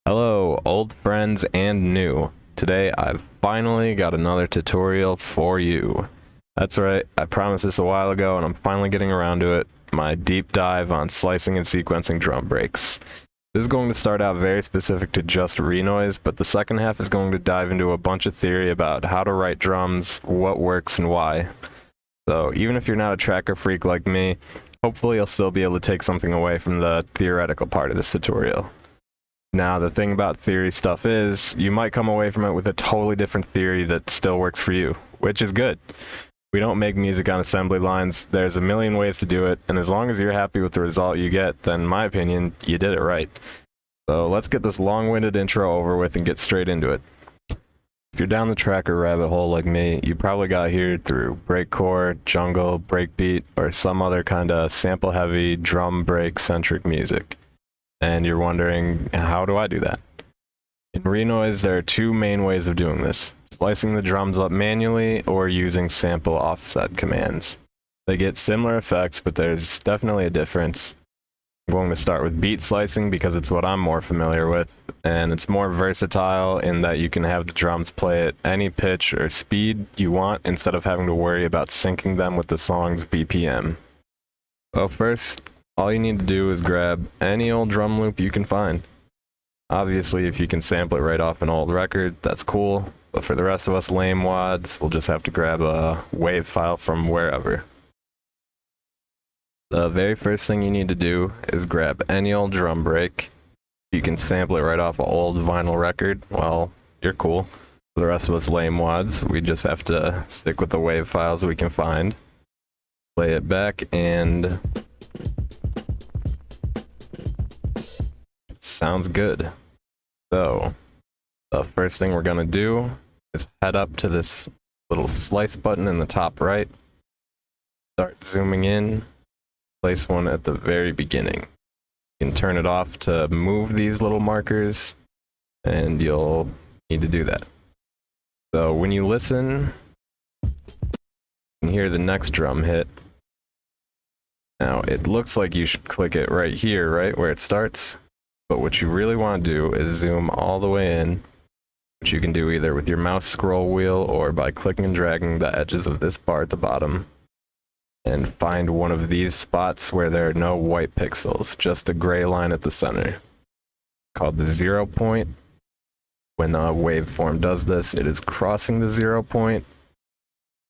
Hello, old friends and new. Today I've finally got another tutorial for you. That's right, I promised this a while ago and I'm finally getting around to it. My deep dive on slicing and sequencing drum breaks. This is going to start out very specific to just Renoise, but the second half is going to dive into a bunch of theory about how to write drums, what works and why. So even if you're not a tracker freak like me, hopefully you'll still be able to take something away from the theoretical part of this tutorial. Now, the thing about theory stuff is, you might come away from it with a totally different theory that still works for you, which is good. We don't make music on assembly lines. There's a million ways to do it, and as long as you're happy with the result you get, then in my opinion, you did it right. So let's get this long-winded intro over with and get straight into it. If you're down the tracker rabbit hole like me, you probably got here through breakcore, jungle, breakbeat, or some other kind of sample-heavy, drum break-centric music. And you're wondering, how do I do that? In Renoise, there are two main ways of doing this: slicing the drums up manually or using sample offset commands. They get similar effects, but there's definitely a difference. I'm going to start with beat slicing because it's what I'm more familiar with, and it's more versatile in that you can have the drums play at any pitch or speed you want instead of having to worry about syncing them with the song's BPM. So first, all you need to do is grab any old drum loop you can find. Obviously, if you can sample it right off an old record, that's cool, but for the rest of us lame wads, we'll just have to grab a wave file from wherever. The very first thing you need to do is grab any old drum break. If you can sample it right off an old vinyl record, well, you're cool. For the rest of us lame wads, we just have to stick with the wave files we can find, play it back, and sounds good. So, the first thing we're going to do is head up to this little slice button in the top right, start zooming in, place one at the very beginning. You can turn it off to move these little markers, and you'll need to do that. So when you listen, you can hear the next drum hit. Now, it looks like you should click it right here, right where it starts. But what you really want to do is zoom all the way in, which you can do either with your mouse scroll wheel or by clicking and dragging the edges of this bar at the bottom, and find one of these spots where there are no white pixels, just a gray line at the center, called the 0 point. When a waveform does this, it is crossing the 0 point,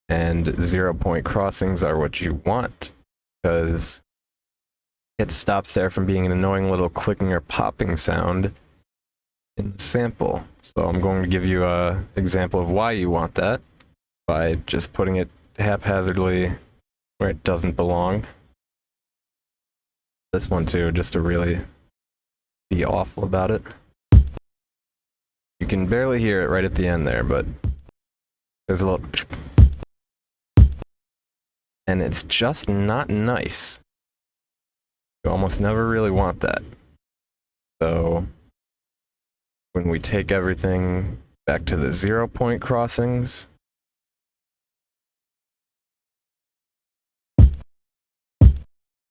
and 0 point crossings are what you want, because it stops there from being an annoying little clicking or popping sound in the sample. So I'm going to give you an example of why you want that by just putting it haphazardly where it doesn't belong. This one too, just to really be awful about it. You can barely hear it right at the end there, but there's a little, and it's just not nice. You almost never really want that. So when we take everything back to the 0 point crossings,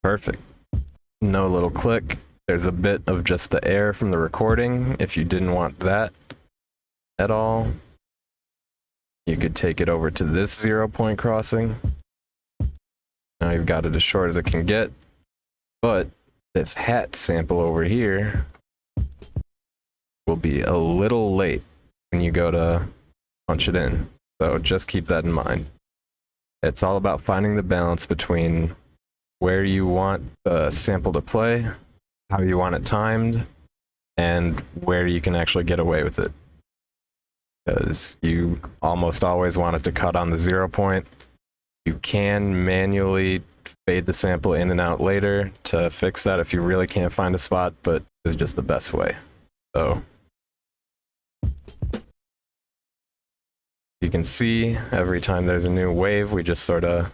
perfect. No little click. There's a bit of just the air from the recording. If you didn't want that at all, you could take it over to this 0 point crossing. Now you've got it as short as it can get. But this hat sample over here will be a little late when you go to punch it in. So just keep that in mind. It's all about finding the balance between where you want the sample to play, how you want it timed, and where you can actually get away with it. Because you almost always want it to cut on the 0 point. You can manually fade the sample in and out later to fix that if you really can't find a spot, but it's just the best way. So you can see every time there's a new wave, we just sort of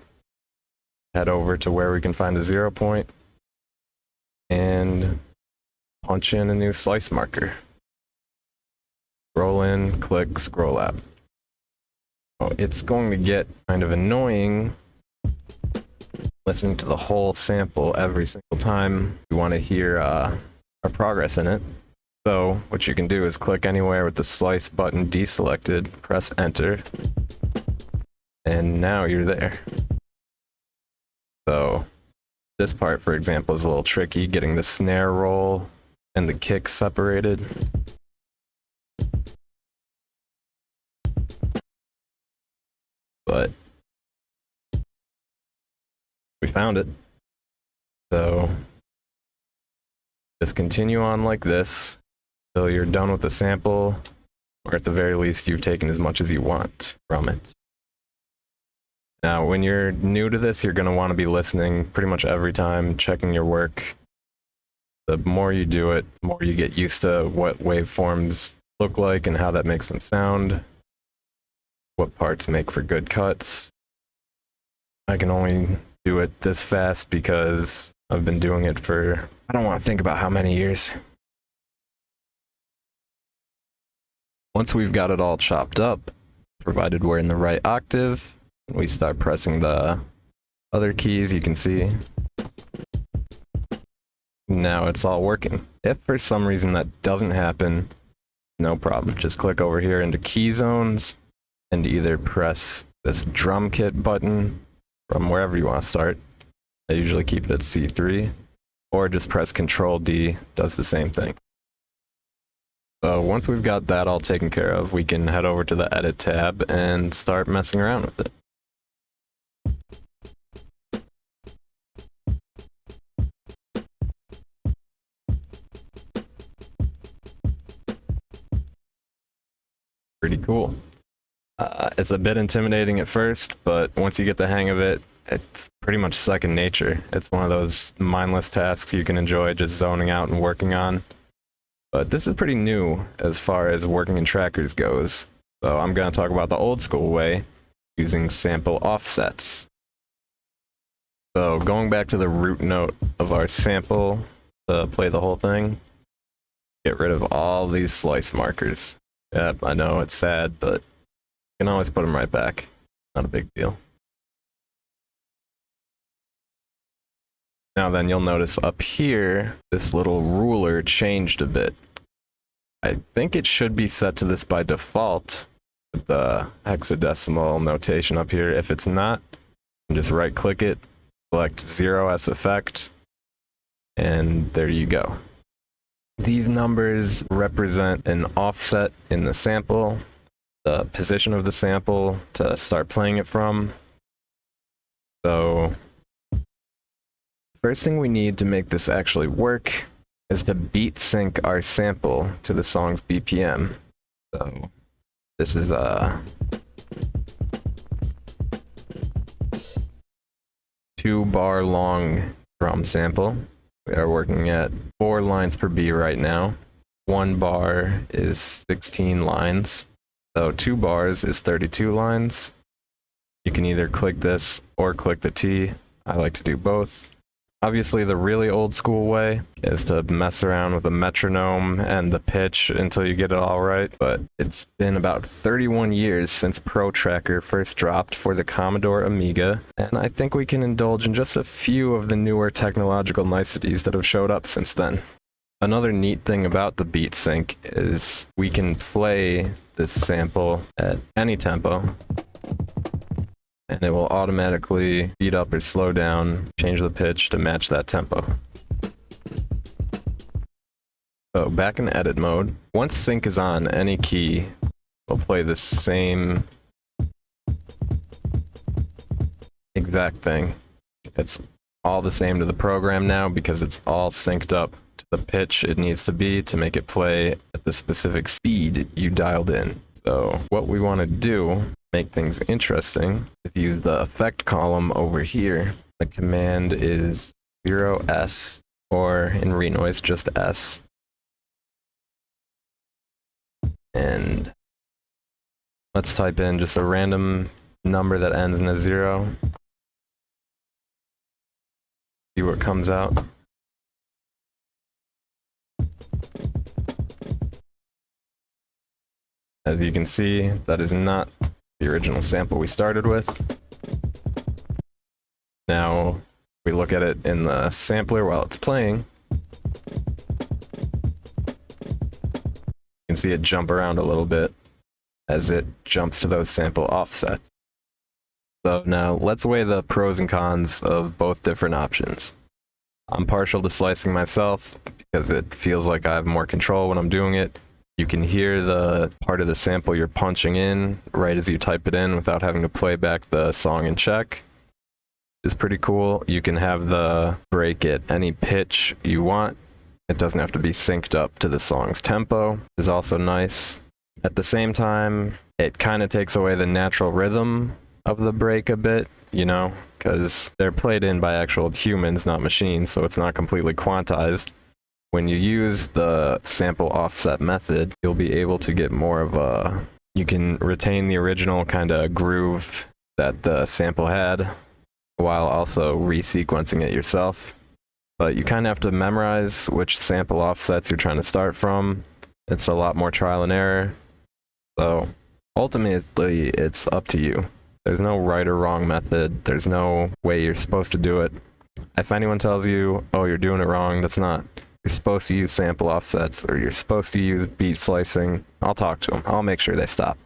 head over to where we can find a 0 point and punch in a new slice marker. Scroll in, click, scroll out. Oh, it's going to get kind of annoying listening to the whole sample every single time you want to hear our progress in it. So what you can do is click anywhere with the slice button deselected, press enter, and now you're there. So this part, for example, is a little tricky, getting the snare roll and the kick separated. But we found it. So just continue on like this till you're done with the sample, or at the very least you've taken as much as you want from it. Now, when you're new to this, you're going to want to be listening pretty much every time, checking your work. The more you do it, the more you get used to what waveforms look like and how that makes them sound, what parts make for good cuts. I can only do it this fast because I've been doing it for, I don't want to think about how many years. Once we've got it all chopped up, provided we're in the right octave, we start pressing the other keys, you can see. Now it's all working. If for some reason that doesn't happen, no problem. Just click over here into key zones and either press this drum kit button from wherever you want to start. I usually keep it at C3, or just press Control D, does the same thing. So once we've got that all taken care of, we can head over to the Edit tab and start messing around with it. Pretty cool. It's a bit intimidating at first, but once you get the hang of it, it's pretty much second nature. It's one of those mindless tasks you can enjoy just zoning out and working on. But this is pretty new as far as working in trackers goes. So I'm going to talk about the old school way, using sample offsets. So going back to the root note of our sample to play the whole thing, get rid of all these slice markers. Yep, I know it's sad, but you can always put them right back. Not a big deal. Now then, you'll notice up here, this little ruler changed a bit. I think it should be set to this by default, with the hexadecimal notation up here. If it's not, just right-click it, select 0 as effect, and there you go. These numbers represent an offset in the sample, the position of the sample to start playing it from. So, first thing we need to make this actually work is to beat sync our sample to the song's BPM. So, this is a 2-bar long drum sample. We are working at 4 lines per B right now. 1 bar is 16 lines. So 2 bars is 32 lines. You can either click this or click the T. I like to do both. Obviously, the really old school way is to mess around with a metronome and the pitch until you get it all right, but it's been about 31 years since Pro Tracker first dropped for the Commodore Amiga, and I think we can indulge in just a few of the newer technological niceties that have showed up since then. Another neat thing about the beat sync is we can play this sample at any tempo, and it will automatically speed up or slow down, change the pitch to match that tempo. So back in edit mode, once sync is on, any key will play the same exact thing. It's all the same to the program now because it's all synced up to the pitch it needs to be to make it play at the specific speed you dialed in. So what we want to do, make things interesting, is use the effect column over here. The command is 0S, or in Renoise, just S. And let's type in just a random number that ends in a 0. See what comes out. As you can see, that is not the original sample we started with. Now, we look at it in the sampler while it's playing. You can see it jump around a little bit as it jumps to those sample offsets. So now let's weigh the pros and cons of both different options. I'm partial to slicing myself because it feels like I have more control when I'm doing it. You can hear the part of the sample you're punching in right as you type it in without having to play back the song and check. It's pretty cool. You can have the break at any pitch you want. It doesn't have to be synced up to the song's tempo. Is also nice. At the same time, it kind of takes away the natural rhythm of the break a bit, you know, because they're played in by actual humans, not machines, so it's not completely quantized. When you use the sample offset method, you'll be able to get more of a... You can retain the original kind of groove that the sample had, while also resequencing it yourself. But you kind of have to memorize which sample offsets you're trying to start from. It's a lot more trial and error. So ultimately, it's up to you. There's no right or wrong method. There's no way you're supposed to do it. If anyone tells you, oh, you're doing it wrong, that's not. You're supposed to use sample offsets, or you're supposed to use beat slicing. I'll talk to them. I'll make sure they stop.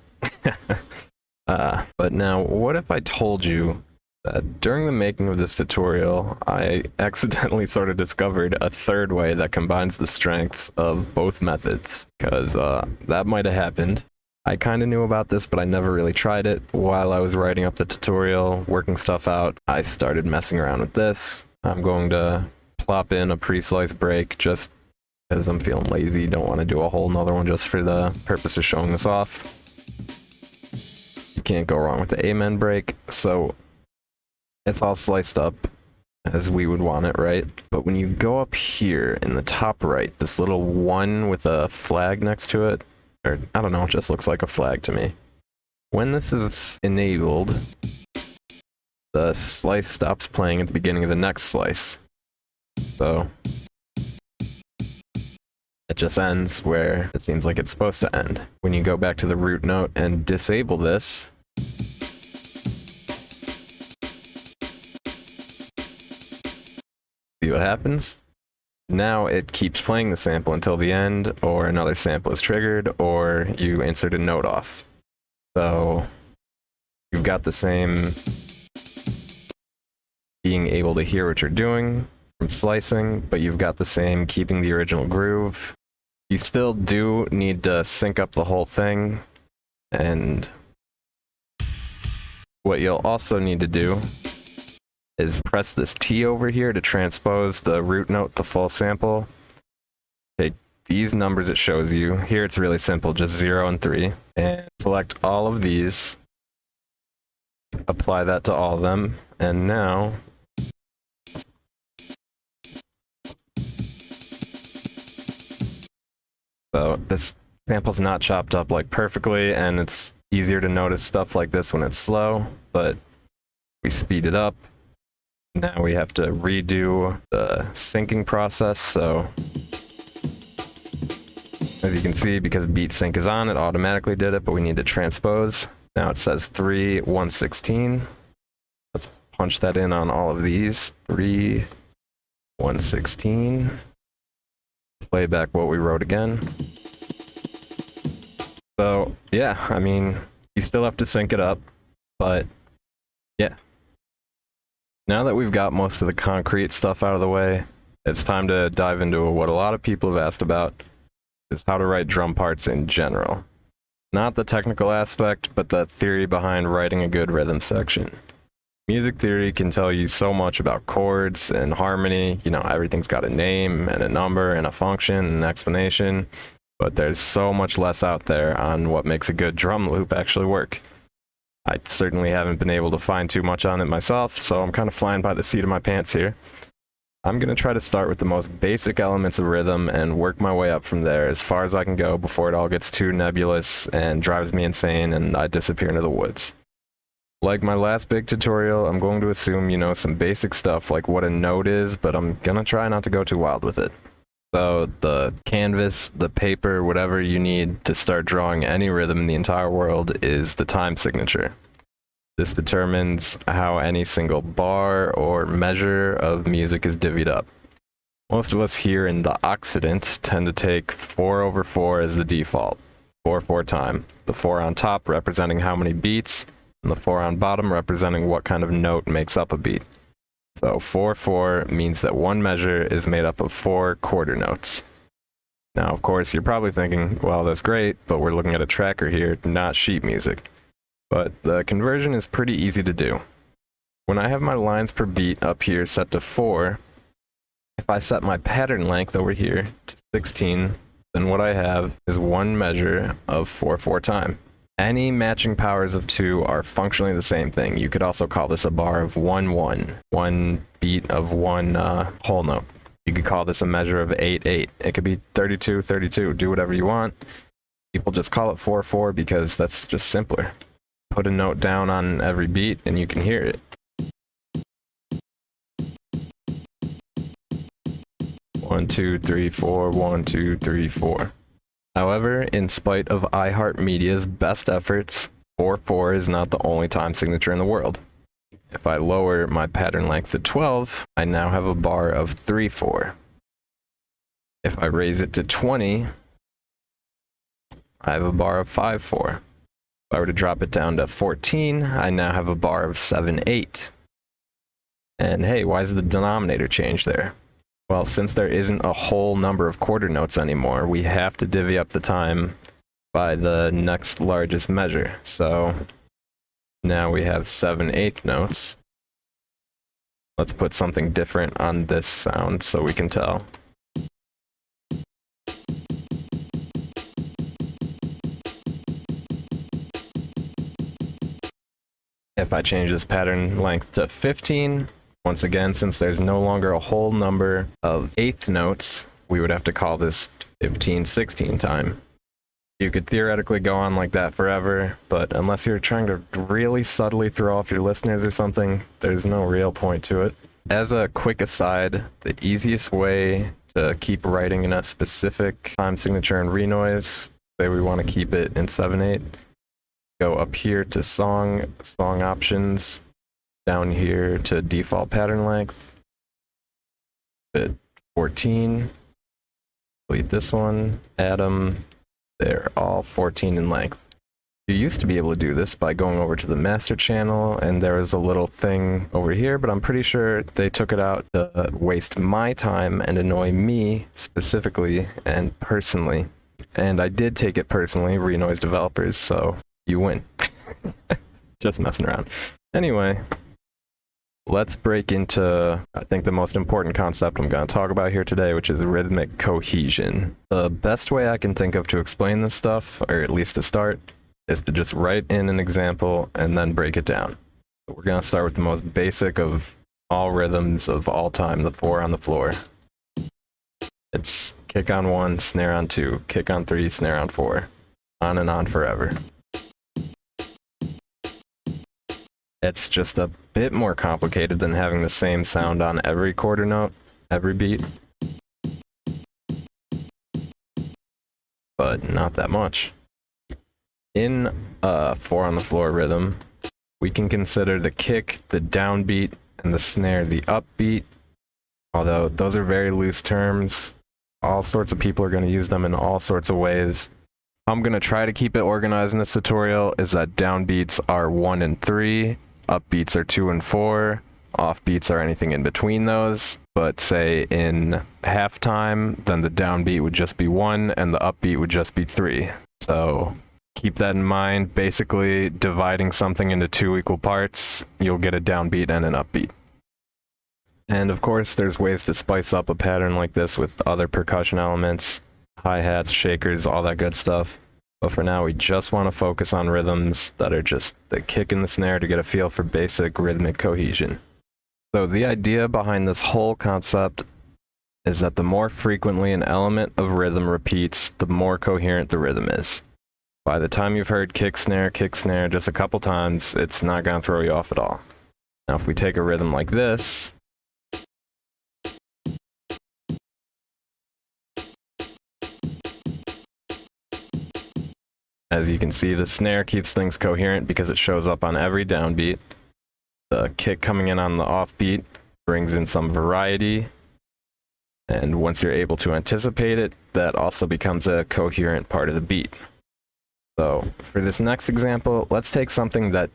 But now, what if I told you that during the making of this tutorial, I accidentally sort of discovered a third way that combines the strengths of both methods? Because that might have happened. I kind of knew about this, but I never really tried it. While I was writing up the tutorial, working stuff out, I started messing around with this. I'm going to plop in a pre-slice break just because I'm feeling lazy, don't want to do a whole nother one just for the purpose of showing this off. You can't go wrong with the amen break, so it's all sliced up as we would want it, right? But when you go up here in the top right, this little one with a flag next to it, or I don't know, it just looks like a flag to me. When this is enabled, the slice stops playing at the beginning of the next slice. So it just ends where it seems like it's supposed to end. When you go back to the root note and disable this, see what happens? Now it keeps playing the sample until the end, or another sample is triggered, or you insert a note off. So you've got the same being able to hear what you're doing from slicing, but you've got the same keeping the original groove. You still do need to sync up the whole thing, and what you'll also need to do is press this T over here to transpose the root note, the full sample. Take these numbers it shows you. Here it's really simple, just 0 and 3. And select all of these. Apply that to all of them. And now so this sample's not chopped up like perfectly, and it's easier to notice stuff like this when it's slow, but we speed it up. Now we have to redo the syncing process, so as you can see, because beat sync is on, it automatically did it, but we need to transpose. Now it says 3, 116. Let's punch that in on all of these. 3, 116. Play back what we wrote again. So, yeah, I mean, you still have to sync it up, but yeah. Now that we've got most of the concrete stuff out of the way, it's time to dive into what a lot of people have asked about, is how to write drum parts in general. Not the technical aspect, but the theory behind writing a good rhythm section. Music theory can tell you so much about chords and harmony. You know, everything's got a name and a number and a function and an explanation, but there's so much less out there on what makes a good drum loop actually work. I certainly haven't been able to find too much on it myself, so I'm kind of flying by the seat of my pants here. I'm going to try to start with the most basic elements of rhythm and work my way up from there as far as I can go before it all gets too nebulous and drives me insane and I disappear into the woods. Like my last big tutorial, I'm going to assume you know some basic stuff like what a note is, but I'm going to try not to go too wild with it. So the canvas, the paper, whatever you need to start drawing any rhythm in the entire world is the time signature. This determines how any single bar or measure of music is divvied up. Most of us here in the Occident tend to take 4/4 as the default, 4/4 time. The 4 on top representing how many beats, and the 4 on bottom representing what kind of note makes up a beat. So 4/4 means that one measure is made up of 4 quarter notes. Now, of course, you're probably thinking, well, that's great, but we're looking at a tracker here, not sheet music. But the conversion is pretty easy to do. When I have my lines per beat up here set to 4, if I set my pattern length over here to 16, then what I have is one measure of 4/4 time. Any matching powers of 2 are functionally the same thing. You could also call this a bar of 1/1, one beat of one whole note. You could call this a measure of 8/8. It could be 32/32. Do whatever you want. People just call it 4/4 because that's just simpler. Put a note down on every beat and you can hear it. 1, 2, 3, 4, 1, 2, 3, 4. However, in spite of iHeartMedia's best efforts, 4/4 is not the only time signature in the world. If I lower my pattern length to 12, I now have a bar of 3/4. If I raise it to 20, I have a bar of 5/4. If I were to drop it down to 14, I now have a bar of 7/8. And hey, why is the denominator changed there? Well, since there isn't a whole number of quarter notes anymore, we have to divvy up the time by the next largest measure. So now we have 7/8 notes. Let's put something different on this sound so we can tell. If I change this pattern length to 15, once again, since there's no longer a whole number of eighth notes, we would have to call this 15/16 time. You could theoretically go on like that forever, but unless you're trying to really subtly throw off your listeners or something, there's no real point to it. As a quick aside, the easiest way to keep writing in a specific time signature in Renoise, say we want to keep it in 7/8, go up here to song options, down here to default pattern length, hit 14, delete this one, add them. They're all 14 in length. You used to be able to do this by going over to the master channel, and there was a little thing over here, but I'm pretty sure they took it out to waste my time and annoy me specifically and personally. And I did take it personally, Renoise developers, so you win. Just messing around. Anyway, let's break into, I think, the most important concept I'm going to talk about here today, which is rhythmic cohesion. The best way I can think of to explain this stuff, or at least to start, is to just write in an example and then break it down. So we're going to start with the most basic of all rhythms of all time, the 4 on the floor. It's kick on 1, snare on 2, kick on 3, snare on 4, on and on forever. It's just a bit more complicated than having the same sound on every quarter note, every beat. But not that much. In a 4 on the floor rhythm, we can consider the kick the downbeat and the snare the upbeat. Although those are very loose terms, all sorts of people are going to use them in all sorts of ways. I'm going to try to keep it organized in this tutorial is that downbeats are 1 and 3, upbeats are 2 and 4, offbeats are anything in between those. But say in halftime, then the downbeat would just be 1 and the upbeat would just be 3. So keep that in mind. Basically, dividing something into 2 equal parts, you'll get a downbeat and an upbeat. And of course, there's ways to spice up a pattern like this with other percussion elements, hi-hats, shakers, all that good stuff. But for now, we just want to focus on rhythms that are just the kick and the snare to get a feel for basic rhythmic cohesion. So the idea behind this whole concept is that the more frequently an element of rhythm repeats, the more coherent the rhythm is. By the time you've heard kick, snare just a couple times, it's not going to throw you off at all. Now, if we take a rhythm like this, as you can see, the snare keeps things coherent because it shows up on every downbeat. The kick coming in on the offbeat brings in some variety. And once you're able to anticipate it, that also becomes a coherent part of the beat. So for this next example, let's take something that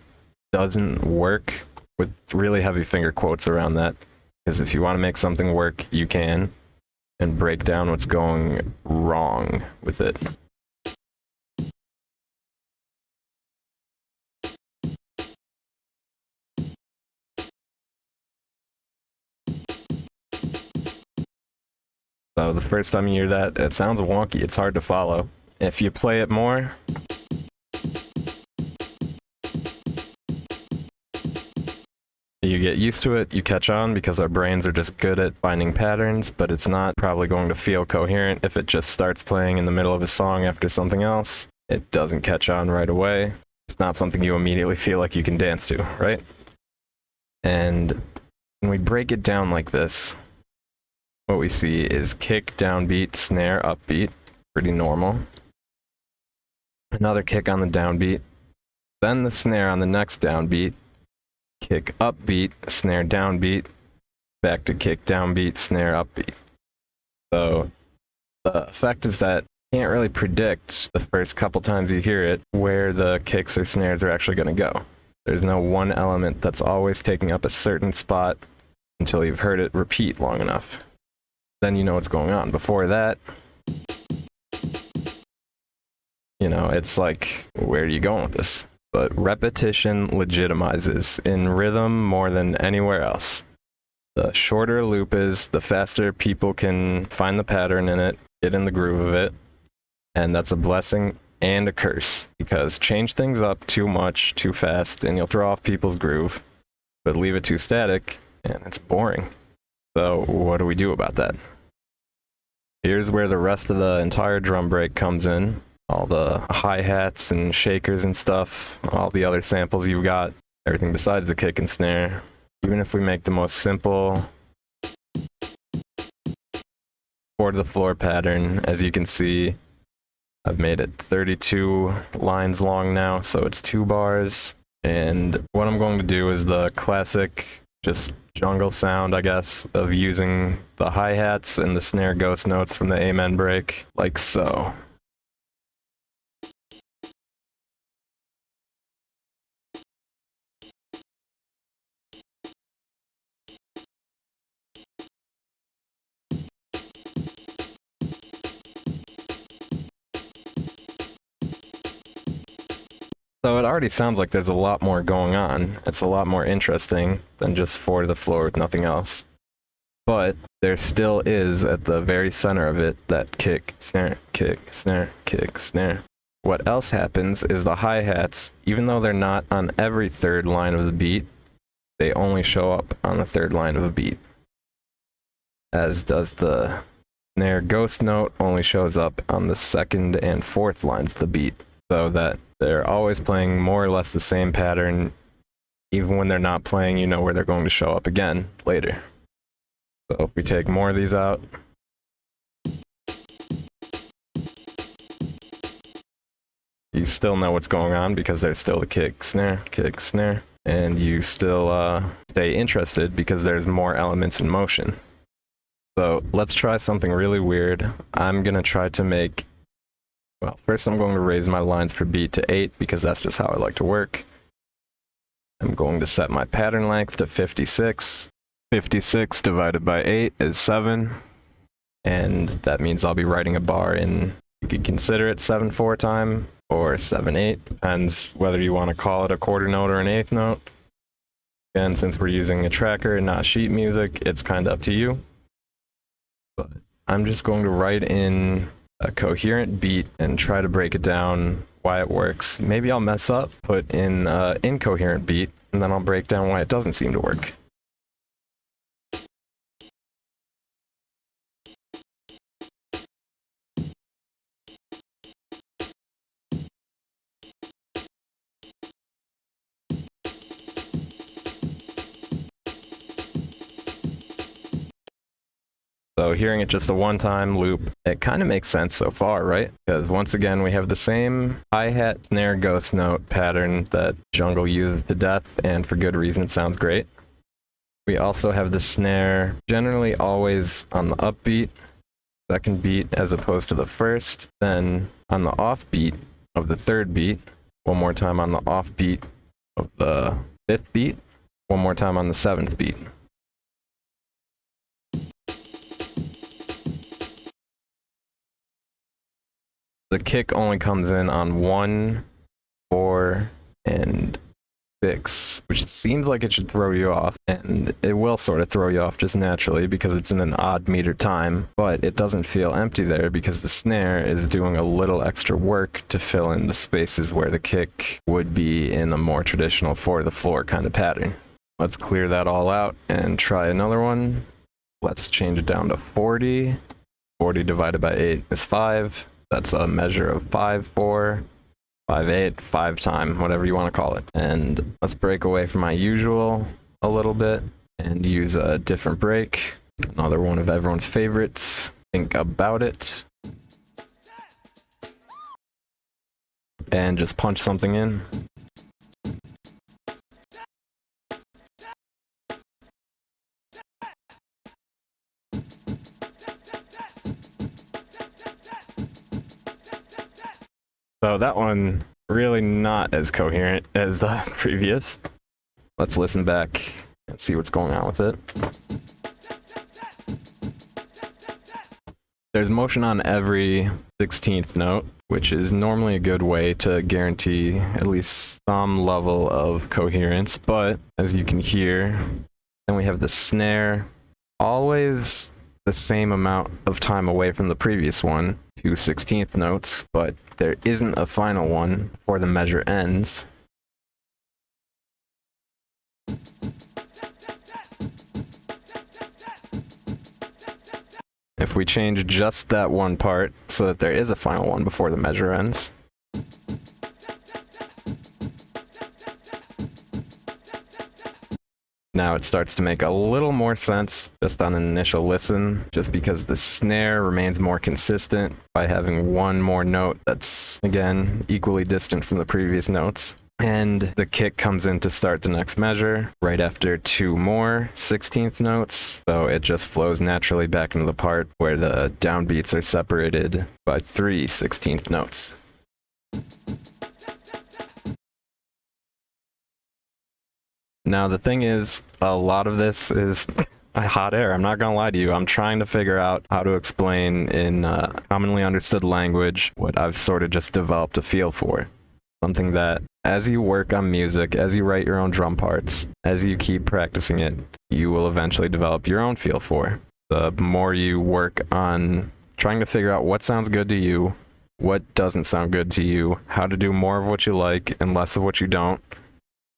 doesn't work with really heavy finger quotes around that, because if you want to make something work, you can, and break down what's going wrong with it. So the first time you hear that, it sounds wonky, it's hard to follow. If you play it more, you get used to it, you catch on, because our brains are just good at finding patterns, but it's not probably going to feel coherent if it just starts playing in the middle of a song after something else. It doesn't catch on right away. It's not something you immediately feel like you can dance to, right? And when we break it down like this, what we see is kick, downbeat, snare, upbeat, pretty normal. Another kick on the downbeat, then the snare on the next downbeat, kick, upbeat, snare, downbeat, back to kick, downbeat, snare, upbeat. So the effect is that you can't really predict the first couple times you hear it where the kicks or snares are actually going to go. There's no one element that's always taking up a certain spot until you've heard it repeat long enough. Then you know what's going on. Before that, you know, it's like, where are you going with this? But repetition legitimizes in rhythm more than anywhere else. The shorter a loop is, the faster people can find the pattern in it, get in the groove of it, and that's a blessing and a curse, because change things up too much, too fast, and you'll throw off people's groove, but leave it too static, and it's boring. So what do we do about that? Here's where the rest of the entire drum break comes in. All the hi-hats and shakers and stuff, all the other samples you've got, everything besides the kick and snare. Even if we make the most simple 4-to-the-floor pattern, as you can see, I've made it 32 lines long now, so it's 2 bars. And what I'm going to do is the classic, just jungle sound, I guess, of using the hi-hats and the snare ghost notes from the amen break, like so. So it already sounds like there's a lot more going on. It's a lot more interesting than just 4-to-the-floor with nothing else. But there still is, at the very center of it, that kick, snare, kick, snare, kick, snare. What else happens is the hi-hats, even though they're not on every third line of the beat, they only show up on the third line of a beat. As does the snare ghost note only shows up on the second and fourth lines of the beat. So that they're always playing more or less the same pattern. Even when they're not playing, you know where they're going to show up again later. So if we take more of these out, you still know what's going on because there's still the kick, snare, and you still stay interested because there's more elements in motion. So let's try something really weird. I'm going to try to make, well, first I'm going to raise my lines per beat to 8 because that's just how I like to work. I'm going to set my pattern length to 56. 56 divided by 8 is 7. And that means I'll be writing a bar in, you could consider it 7/4 time or 7/8. Depends whether you want to call it a quarter note or an eighth note. Again, since we're using a tracker and not sheet music, it's kind of up to you. But I'm just going to write in a coherent beat and try to break it down why it works. Maybe I'll mess up, put in an incoherent beat, and then I'll break down why it doesn't seem to work. So hearing it just a one-time loop, it kind of makes sense so far, right? Because once again, we have the same hi-hat, snare, ghost note pattern that jungle uses to death, and for good reason, it sounds great. We also have the snare generally always on the upbeat, second beat as opposed to the first, then on the offbeat of the third beat, one more time on the offbeat of the fifth beat, one more time on the seventh beat. The kick only comes in on 1, 4, and 6, which seems like it should throw you off, and it will sort of throw you off just naturally because it's in an odd meter time, but it doesn't feel empty there because the snare is doing a little extra work to fill in the spaces where the kick would be in a more traditional 4-to-the-floor kind of pattern. Let's clear that all out and try another one. Let's change it down to 40. 40 divided by 8 is 5. That's a measure of 5/4, 5/8, 5 time, whatever you want to call it. And let's break away from my usual a little bit and use a different break. Another one of everyone's favorites. Think About It. And just punch something in. So that one really not as coherent as the previous. Let's listen back and see what's going on with it. There's motion on every 16th note, which is normally a good way to guarantee at least some level of coherence, but as you can hear, then we have the snare always the same amount of time away from the previous one, 2 16th notes, but there isn't a final one before the measure ends. If we change just that one part so that there is a final one before the measure ends. Now it starts to make a little more sense just on an initial listen, just because the snare remains more consistent by having one more note that's, again, equally distant from the previous notes. And the kick comes in to start the next measure right after 2 more 16th notes, so it just flows naturally back into the part where the downbeats are separated by 3 16th notes. Now, the thing is, a lot of this is hot air. I'm not going to lie to you. I'm trying to figure out how to explain in commonly understood language what I've sort of just developed a feel for. Something that, as you work on music, as you write your own drum parts, as you keep practicing it, you will eventually develop your own feel for. The more you work on trying to figure out what sounds good to you, what doesn't sound good to you, how to do more of what you like and less of what you don't,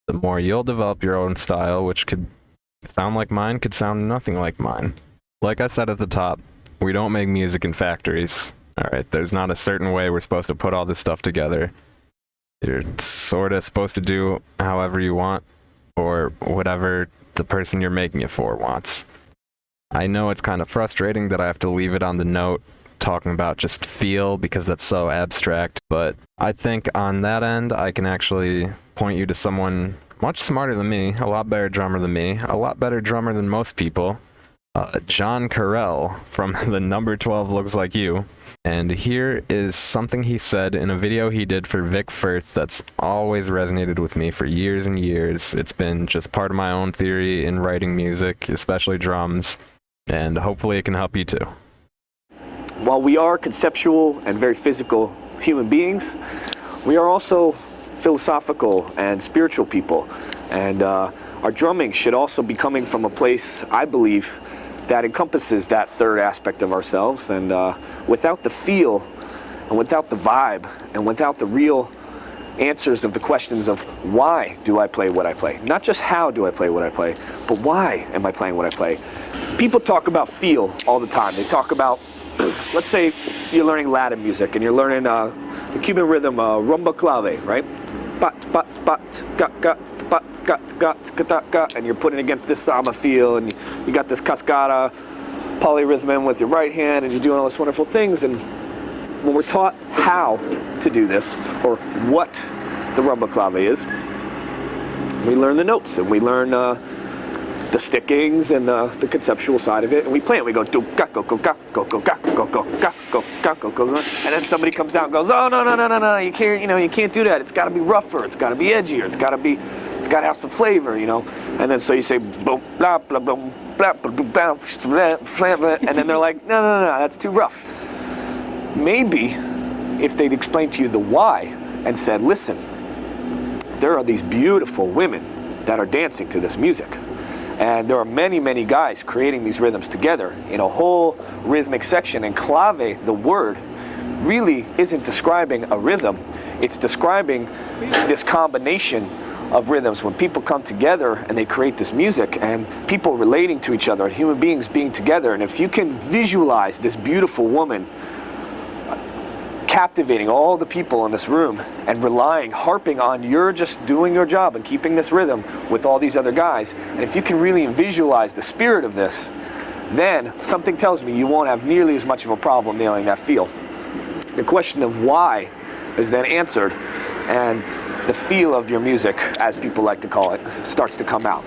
the more you'll develop your own style, which could sound like mine, could sound nothing like mine. Like I said at the top, we don't make music in factories. All right, there's not a certain way we're supposed to put all this stuff together. You're sort of supposed to do however you want, or whatever the person you're making it for wants. I know it's kind of frustrating that I have to leave it on the note talking about just feel because that's so abstract, but I think on that end I can actually point you to someone much smarter than me, a lot better drummer than me, a lot better drummer than most people, John Carell from the Number 12 Looks Like You. And here is something he said in a video he did for Vic Firth that's always resonated with me for years and years. It's been just part of my own theory in writing music, especially drums, and hopefully it can help you too. While we are conceptual and very physical human beings, we are also philosophical and spiritual people. And our drumming should also be coming from a place, I believe, that encompasses that third aspect of ourselves. And without the feel, and without the vibe, and without the real answers of the questions of why do I play what I play? Not just how do I play what I play, but why am I playing what I play? People talk about feel all the time. They talk about, let's say you're learning Latin music and you're learning the Cuban rhythm, rumba clave, right? Bat, bat, bat, got, got, and you're putting against this samba feel, and you got this cascada polyrhythm with your right hand, and you're doing all these wonderful things. And when we're taught how to do this, or what the rumba clave is, we learn the notes, and we learn the stickings and the conceptual side of it, and we play it. We go do ga go go ga go go ga go go ga go ga go go, and then somebody comes out and goes, oh no, you can't do that. It's got to be rougher. It's got to be edgier. It's got to have some flavor, And then so you say boom blah blah blah blah blah blah blah blah, and then they're like, no, that's too rough. Maybe if they'd explained to you the why and said, listen, there are these beautiful women that are dancing to this music. And there are many, many guys creating these rhythms together in a whole rhythmic section. And clave, the word, really isn't describing a rhythm. It's describing this combination of rhythms when people come together and they create this music and people relating to each other and human beings being together. And if you can visualize this beautiful woman captivating all the people in this room and harping on you're just doing your job and keeping this rhythm with all these other guys, and if you can really visualize the spirit of this, then something tells me you won't have nearly as much of a problem nailing that feel. The question of why is then answered, and the feel of your music, as people like to call it, starts to come out.